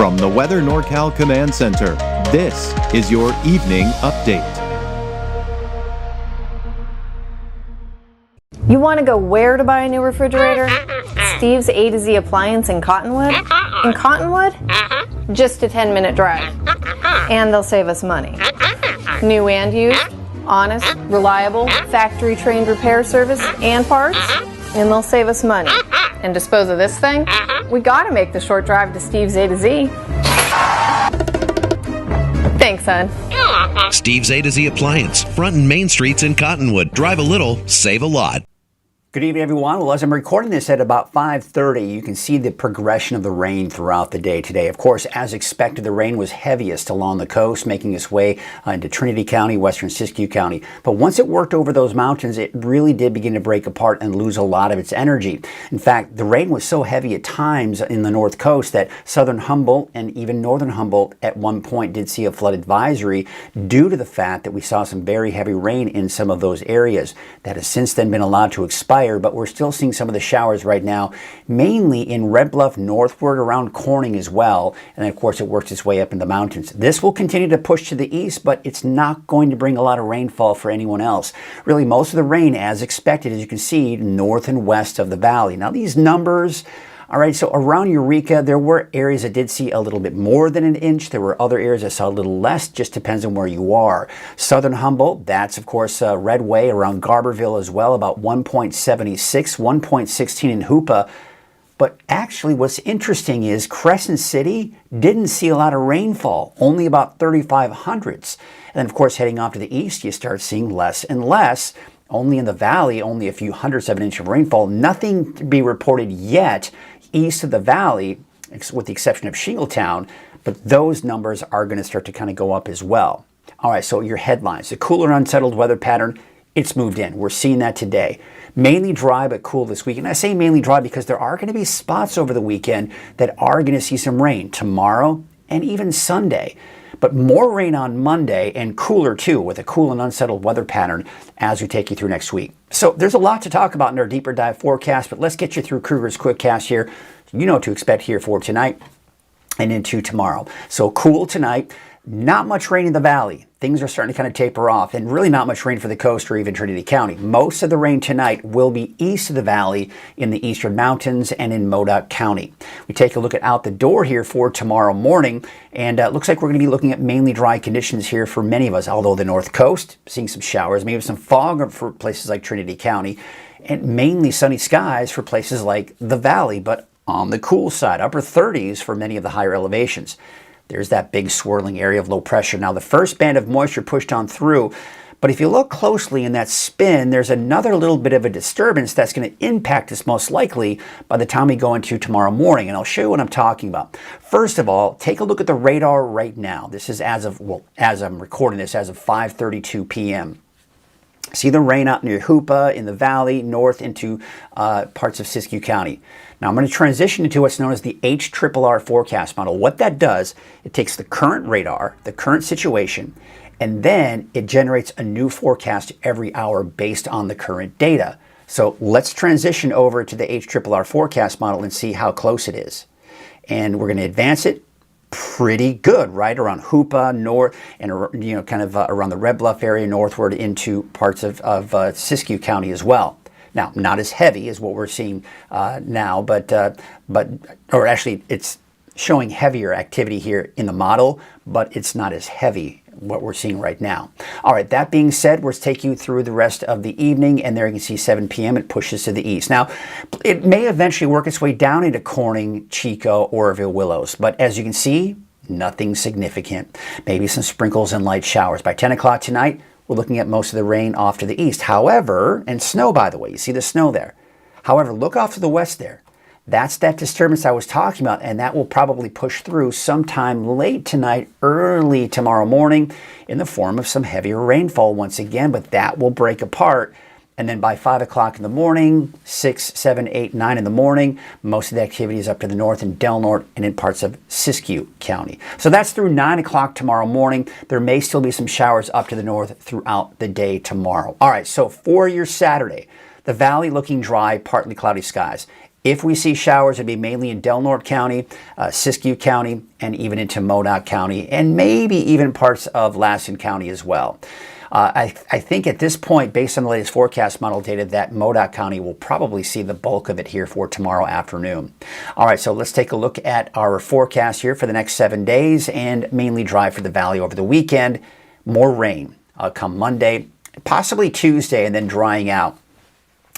From the Weather NorCal Command Center, this is your evening update. You want to go where to buy a new refrigerator? Steve's A to Z Appliance in Cottonwood? In Cottonwood? Just a 10-minute drive. And they'll save us money. New and used, honest, reliable, factory-trained repair service and parts, and they'll save us money. And dispose of this thing? We gotta make the short drive to Steve's A to Z. Thanks, son. Steve's A to Z Appliance, front and main streets in Cottonwood. Drive a little, save a lot. Good evening, everyone. Well, as I'm recording this at about 5:30, you can see the progression of the rain throughout the day today. Of course, as expected, the rain was heaviest along the coast, making its way into Trinity County, western Siskiyou County. But once it worked over those mountains, it really did begin to break apart and lose a lot of its energy. In fact, the rain was so heavy at times in the north coast that southern Humboldt and even northern Humboldt at one point did see a flood advisory due to the fact that we saw some very heavy rain in some of those areas. That has since then been allowed to expire, but we're still seeing some of the showers right now, mainly in Red Bluff northward around Corning as well. And then, of course, it works its way up in the mountains. This will continue to push to the east, but it's not going to bring a lot of rainfall for anyone else. Really, most of the rain, as expected, as you can see, north and west of the valley. Now, these numbers, all right, so around Eureka, there were areas that did see a little bit more than an inch. There were other areas that saw a little less, just depends on where you are. Southern Humboldt, that's of course Red Way around Garberville as well, about 1.76, 1.16 in Hoopa. But actually what's interesting is Crescent City didn't see a lot of rainfall, only about 3,500ths. And then of course heading off to the east, you start seeing less and less. Only in the valley, only a few hundredths of an inch of rainfall. Nothing to be reported yet east of the valley, with the exception of Shingletown, but those numbers are going to start to kind of go up as well. All right, so your headlines. The cooler, unsettled weather pattern, it's moved in. We're seeing that today. Mainly dry but cool this weekend. I say mainly dry because there are going to be spots over the weekend that are going to see some rain tomorrow and even Sunday. But more rain on Monday and cooler too, with a cool and unsettled weather pattern as we take you through next week. So there's a lot to talk about in our deeper dive forecast, but let's get you through Kruger's Quickcast here. You know what to expect here for tonight and into tomorrow. So cool tonight. Not much rain in the valley. Things are starting to kind of taper off, and really not much rain for the coast or even Trinity County. Most of the rain tonight will be east of the valley in the eastern mountains and in Modoc County. We take a look at out the door here for tomorrow morning, and it looks like we're going to be looking at mainly dry conditions here for many of us, although the north coast, seeing some showers, maybe some fog for places like Trinity County, and mainly sunny skies for places like the valley, but on the cool side, upper 30s for many of the higher elevations. There's that big swirling area of low pressure. Now the first band of moisture pushed on through, but if you look closely in that spin, there's another little bit of a disturbance that's going to impact us most likely by the time we go into tomorrow morning, and I'll show you what I'm talking about. First of all, take a look at the radar right now. This is as I'm recording this, as of 5:32 p.m. See the rain out near Hoopa in the valley, north into parts of Siskiyou County. Now I'm going to transition into what's known as the HRRR forecast model. What that does, it takes the current radar, the current situation, and then it generates a new forecast every hour based on the current data. So let's transition over to the HRRR forecast model and see how close it is. And we're going to advance it pretty good, right around Hoopa, north, and kind of around the Red Bluff area, northward into parts of Siskiyou County as well. Now, not as heavy as what we're seeing now, but actually, it's showing heavier activity here in the model, but it's not as heavy what we're seeing right now. All right, that being said, we'll take you through the rest of the evening, and there you can see 7 p.m. it pushes to the east. Now, it may eventually work its way down into Corning, Chico, Oroville, Willows, but as you can see, nothing significant. Maybe some sprinkles and light showers. By 10 o'clock tonight, we're looking at most of the rain off to the east. However, and snow, by the way, you see the snow there. However, look off to the west there. That's that disturbance I was talking about, and that will probably push through sometime late tonight, early tomorrow morning, in the form of some heavier rainfall once again, but that will break apart. And then by 5 o'clock in the morning, 6, 7, 8, 9 in the morning, most of the activity is up to the north in Del Norte and in parts of Siskiyou County. So that's through 9 o'clock tomorrow morning. There may still be some showers up to the north throughout the day tomorrow. All right, so for your Saturday, the valley looking dry, partly cloudy skies. If we see showers, it'd be mainly in Del Norte County, Siskiyou County, and even into Modoc County, and maybe even parts of Lassen County as well. I think at this point, based on the latest forecast model data, that Modoc County will probably see the bulk of it here for tomorrow afternoon. All right, so let's take a look at our forecast here for the next 7 days, and mainly dry for the valley over the weekend. More rain come Monday, possibly Tuesday, and then drying out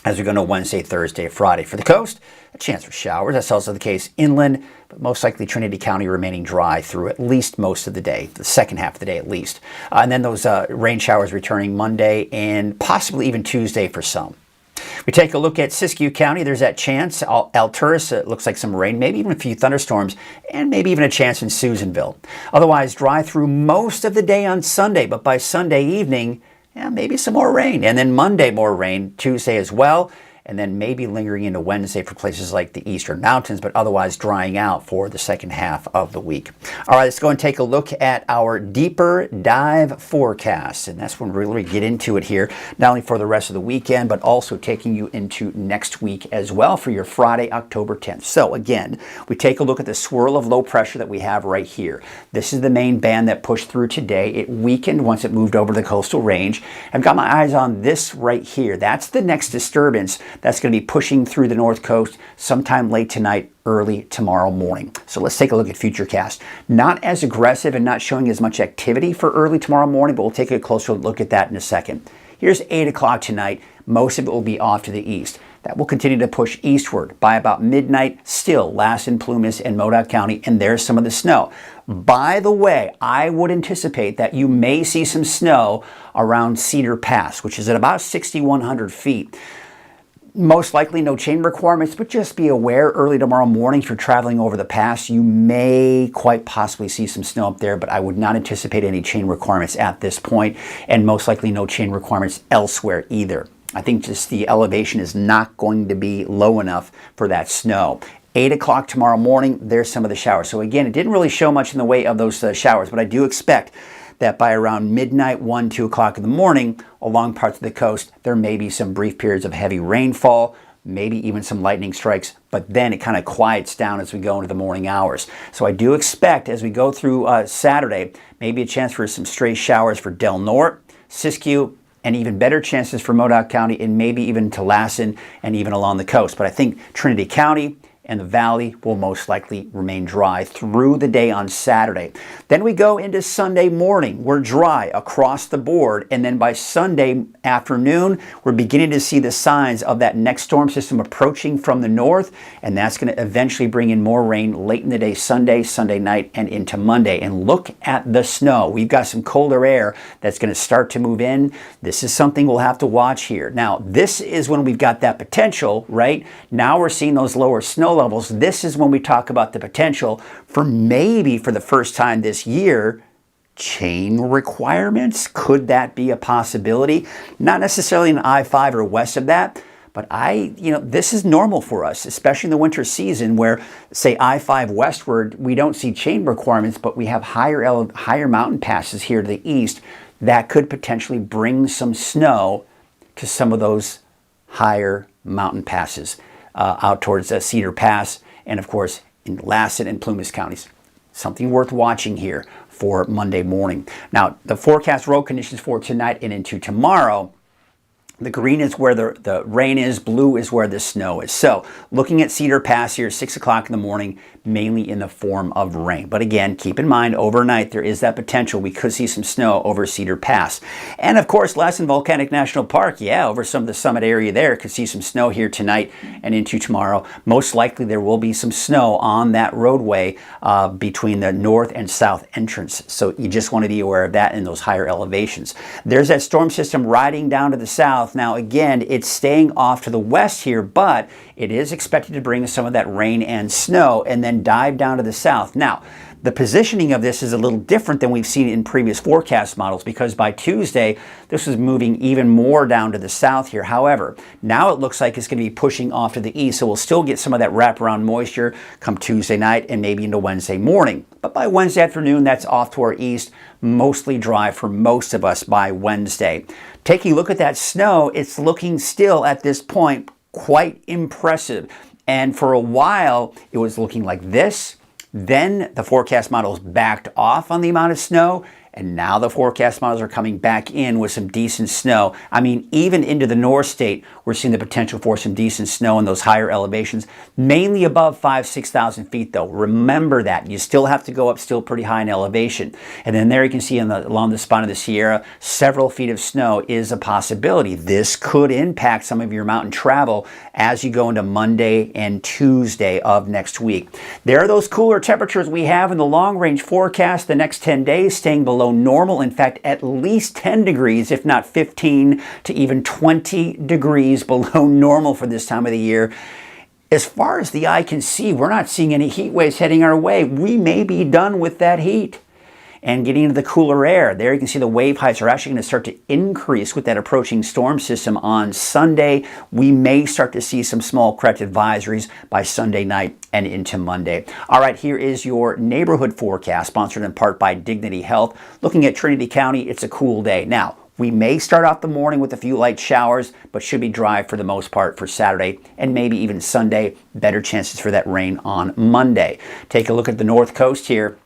as we go to Wednesday, Thursday, Friday. For the coast, a chance for showers. That's also the case inland, but most likely Trinity County remaining dry through at least most of the day, the second half of the day at least. And then those rain showers returning Monday and possibly even Tuesday for some. We take a look at Siskiyou County. There's that chance. Alturas, it looks like some rain, maybe even a few thunderstorms, and maybe even a chance in Susanville. Otherwise, dry through most of the day on Sunday, but by Sunday evening, yeah, maybe some more rain. And then Monday, more rain. Tuesday as well. And then maybe lingering into Wednesday for places like the Eastern Mountains, but otherwise drying out for the second half of the week. All right, let's go and take a look at our deeper dive forecast. And that's when we really get into it here, not only for the rest of the weekend, but also taking you into next week as well for your Friday, October 10th. So again, we take a look at the swirl of low pressure that we have right here. This is the main band that pushed through today. It weakened once it moved over the coastal range. I've got my eyes on this right here. That's the next disturbance that's going to be pushing through the north coast sometime late tonight, early tomorrow morning. So let's take a look at Futurecast. Not as aggressive and not showing as much activity for early tomorrow morning, but we'll take a closer look at that in a second. Here's 8 o'clock tonight. Most of it will be off to the east. That will continue to push eastward. By about midnight, still Lassen, Plumas, and Modoc County, and there's some of the snow. By the way, I would anticipate that you may see some snow around Cedar Pass, which is at about 6,100 feet. Most likely no chain requirements, but just be aware early tomorrow morning if you're traveling over the pass, you may quite possibly see some snow up there, but I would not anticipate any chain requirements at this point, and most likely no chain requirements elsewhere either. I think just the elevation is not going to be low enough for that snow. 8 o'clock tomorrow morning, there's some of the showers. So again, it didn't really show much in the way of those showers, but I do expect that by around midnight, 1, 2 o'clock in the morning, along parts of the coast, there may be some brief periods of heavy rainfall, maybe even some lightning strikes, but then it kind of quiets down as we go into the morning hours. So I do expect as we go through Saturday, maybe a chance for some stray showers for Del Norte, Siskiyou, and even better chances for Modoc County and maybe even to Lassen and even along the coast. But I think Trinity County and the valley will most likely remain dry through the day on Saturday. Then we go into Sunday morning. We're dry across the board, and then by Sunday afternoon, we're beginning to see the signs of that next storm system approaching from the north, and that's going to eventually bring in more rain late in the day Sunday, Sunday night, and into Monday. And look at the snow. We've got some colder air that's going to start to move in. This is something we'll have to watch here. Now, this is when we've got that potential, right? Now we're seeing those lower snow levels. This is when we talk about the potential for maybe for the first time this year, chain requirements. Could that be a possibility? Not necessarily in I-5 or west of that, but this is normal for us, especially in the winter season where, say, I-5 westward, we don't see chain requirements, but we have higher mountain passes here to the east that could potentially bring some snow to some of those higher mountain passes out towards Cedar Pass and, of course, in Lassen and Plumas counties. Something worth watching here for Monday morning. Now, the forecast road conditions for tonight and into tomorrow, the green is where the rain is, blue is where the snow is. So looking at Cedar Pass here, 6 o'clock in the morning, mainly in the form of rain. But again, keep in mind, overnight, there is that potential. We could see some snow over Cedar Pass. And of course, Lassen Volcanic National Park, yeah, over some of the summit area there, could see some snow here tonight and into tomorrow. Most likely there will be some snow on that roadway between the north and south entrance. So you just want to be aware of that in those higher elevations. There's that storm system riding down to the south. Now again, it's staying off to the west here, but it is expected to bring some of that rain and snow and then dive down to the south. Now, the positioning of this is a little different than we've seen in previous forecast models because by Tuesday, this was moving even more down to the south here. However, now it looks like it's going to be pushing off to the east, so we'll still get some of that wraparound moisture come Tuesday night and maybe into Wednesday morning. But by Wednesday afternoon, that's off to our east, mostly dry for most of us by Wednesday. Taking a look at that snow, it's looking still at this point quite impressive. And for a while, it was looking like this. Then the forecast models backed off on the amount of snow, and now the forecast models are coming back in with some decent snow. I mean, even into the North State, we're seeing the potential for some decent snow in those higher elevations, mainly above 6,000 feet though. Remember that. You still have to go up still pretty high in elevation. And then there you can see along the spine of the Sierra, several feet of snow is a possibility. This could impact some of your mountain travel as you go into Monday and Tuesday of next week. There are those cooler temperatures we have in the long range forecast the next 10 days, staying below normal. In fact, at least 10 degrees, if not 15 to even 20 degrees below normal for this time of the year. As far as the eye can see, we're not seeing any heat waves heading our way. We may be done with that heat and getting into the cooler air. There you can see the wave heights are actually going to start to increase with that approaching storm system on Sunday. We may start to see some small corrected advisories by Sunday night and into Monday. All right, here is your neighborhood forecast, sponsored in part by Dignity Health. Looking at Trinity County, it's a cool day. Now, we may start off the morning with a few light showers, but should be dry for the most part for Saturday and maybe even Sunday. Better chances for that rain on Monday. Take a look at the North Coast here.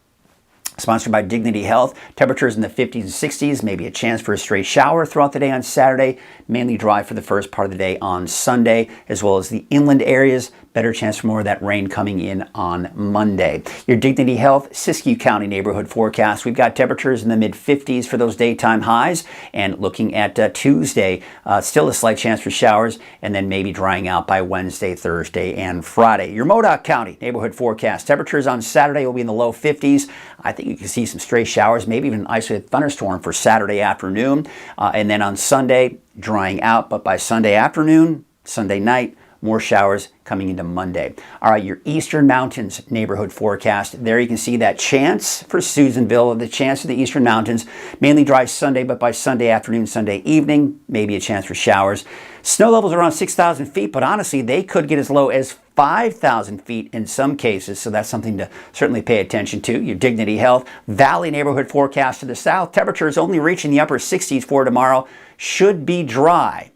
Sponsored by Dignity Health. Temperatures in the 50s and 60s, maybe a chance for a stray shower throughout the day on Saturday, mainly dry for the first part of the day on Sunday, as well as the inland areas. Better chance for more of that rain coming in on Monday. Your Dignity Health Siskiyou County neighborhood forecast. We've got temperatures in the mid-50s for those daytime highs, and looking at Tuesday, still a slight chance for showers, and then maybe drying out by Wednesday, Thursday, and Friday. Your Modoc County neighborhood forecast. Temperatures on Saturday will be in the low 50s. I think you can see some stray showers, maybe even an isolated thunderstorm for Saturday afternoon, and then on Sunday, drying out, but by Sunday afternoon, Sunday night, more showers coming into Monday. All right, your Eastern Mountains neighborhood forecast. There you can see that chance for Susanville, the chance for the Eastern Mountains. Mainly dry Sunday, but by Sunday afternoon, Sunday evening, maybe a chance for showers. Snow levels around 6,000 feet, but honestly, they could get as low as 5,000 feet in some cases, so that's something to certainly pay attention to. Your Dignity Health Valley neighborhood forecast to the south. Temperatures only reaching the upper 60s for tomorrow. Should be dry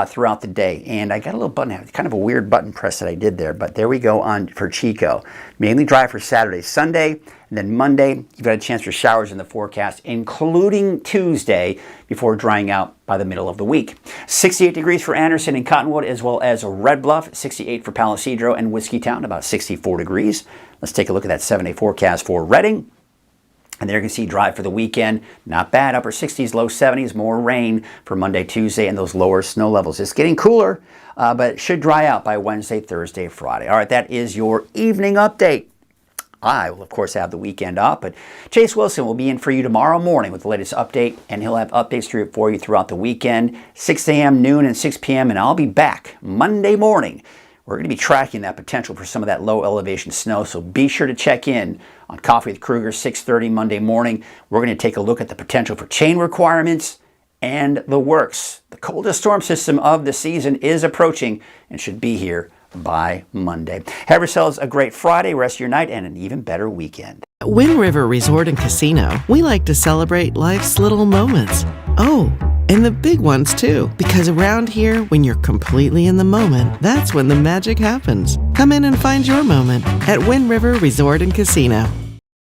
throughout the day. And I got a little button, kind of a weird button press that I did there, but there we go on for Chico. Mainly dry for Saturday, Sunday, and then Monday, you've got a chance for showers in the forecast, including Tuesday, before drying out by the middle of the week. 68 degrees for Anderson and Cottonwood, as well as Red Bluff, 68 for Palisadro and Whiskeytown, about 64 degrees. Let's take a look at that 7-day forecast for Redding. And there you can see dry for the weekend. Not bad. Upper 60s, low 70s. More rain for Monday, Tuesday, and those lower snow levels. It's getting cooler, but it should dry out by Wednesday, Thursday, Friday. All right, that is your evening update. I will, of course, have the weekend off, but Chase Wilson will be in for you tomorrow morning with the latest update, and he'll have updates for you throughout the weekend, 6 a.m., noon, and 6 p.m., and I'll be back Monday morning. We're going to be tracking that potential for some of that low elevation snow, so be sure to check in on Coffee with Kruger, 6:30 Monday morning. We're going to take a look at the potential for chain requirements and the works. The coldest storm system of the season is approaching and should be here by Monday. Have yourselves a great Friday, rest of your night, and an even better weekend. At Wind River Resort and Casino, we like to celebrate life's little moments. Oh, and the big ones too. Because around here, when you're completely in the moment, that's when the magic happens. Come in and find your moment at Wind River Resort and Casino.